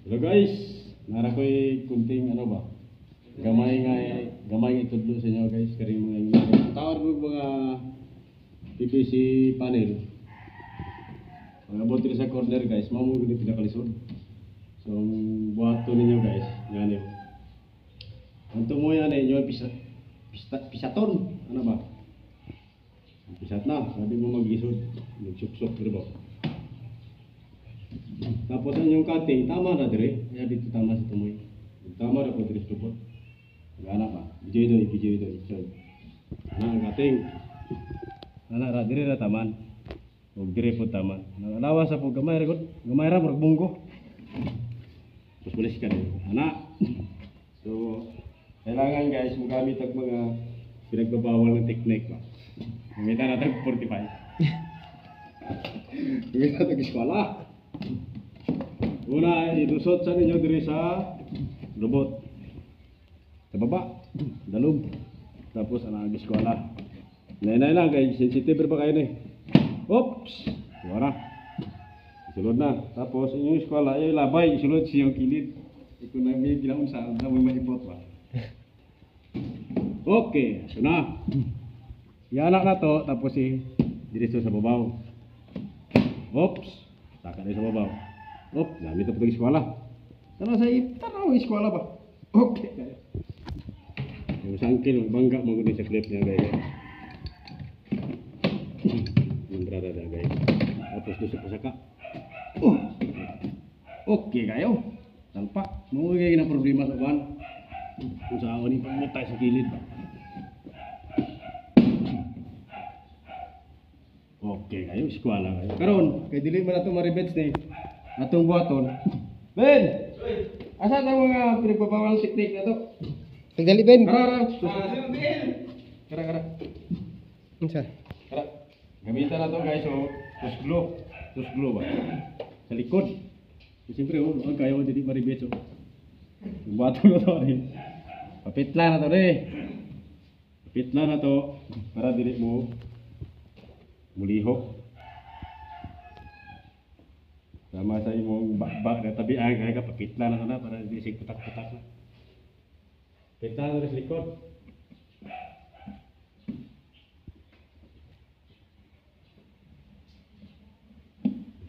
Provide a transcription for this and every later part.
Hello guys, nara ko'y kunting ano ba? Gamay nga itudlo sa inyo guys, kari mga inyo. Tawag ko mga PVC panel. Mga botil sa corner guys, mao mo gid pinakalisod. So buhaton ninyo guys, ngani. Anto mo yan inyo pisaton, ano ba? Pisat na, sabi mo mag-isod, mag-suksok pero ba? Tapos ang yung cutting, tama na dire. Kaya dito tama sa tumoy. Tama na po dire sa tupot. Gana pa. Bijay doy. Ana ang cutting. Ana ra dire ra taman. Og dire po taman. Nalawas sa po gamay ra gud. Gamay ra murag bunggo. Tapos bulis ka din. Ana. So, kailangan guys magamit ang mga pinagbabawal ng technique ba. Gamitan natin 45. Gamitan natin eskwela. Una, ilusot sa ninyo diri sa robot. Sa baba, dalog. Tapos ang eskwela. Nainay lang kay sensitive pa kayo ni. Oops! Wala. Isulod na. Tapos inyong eskwela ay labay, isulod siyang kilid. Ito na may ginaon sa na may maibot ba. Okay, so na. Ianak na to tapos diretso sa babaw. Oops! Taka na sa babaw. Gamit na po itong eskwala. Tanaw eskwala ba? Okay. Yung sangkil, bangga magunin sa clip niya guys. Mandrada na guys. Tapos gusto pa saka. Okay kayo. Talpa. Mawagay na problema sa buwan. Kung saan ni pagmutay sa kilid. Okay kayo, eskwala kayo. Karon, kay dili man nato maribets ni atong buhaton. Ben! Asa ta mga pinagbabawal technique na to? Pagdali Ben. Kara. Kara. Unsa? Kara. Gamitan na to guys, so tusglo ba? Sa likod. So, siyempre, ang kayo dili maribets oh. Yung buhaton na to rin. Papitla na to rin. Papitla na to para dili mo mulihok. Sama sa imong bakbak na tabian kaya ka papitla na na para di sig putak-putak na. Pitla na sa likod.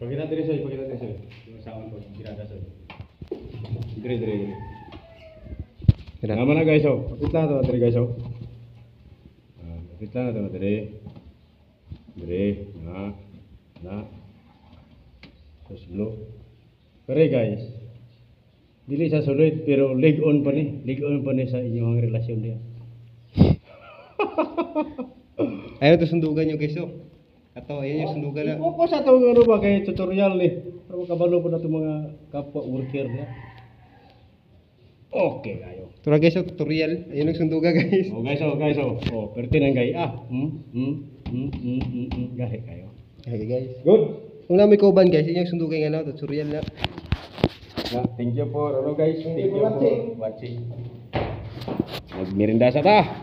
Pakita diri sa. Yung saon ko girada sa. Dire. Tama na guys oh. Papitla na to dire guys oh. Papitla na to dire. Na. Terus blow. Kare guys. Dili sa sulod pero leg on pa ni sa inyong relasyon dia. Ayaw to sundugan nyo guys oh. Ato, ayan yung sundugan na. Focus sa itong ano ba kay tutorial ni. Para makabalo po na itong mga kapwa worker niya. Okay kayo. Tura guys oh, tutorial. Ayan yung sundugan guys. Oh guys. Pertinang gay. Gahe kayo. Okay guys. Good. Kung na may kauban guys, yun yung sundugan nga na, tutorial na. Thank you for guys. Thank you for watching. Magmerinda sa ta.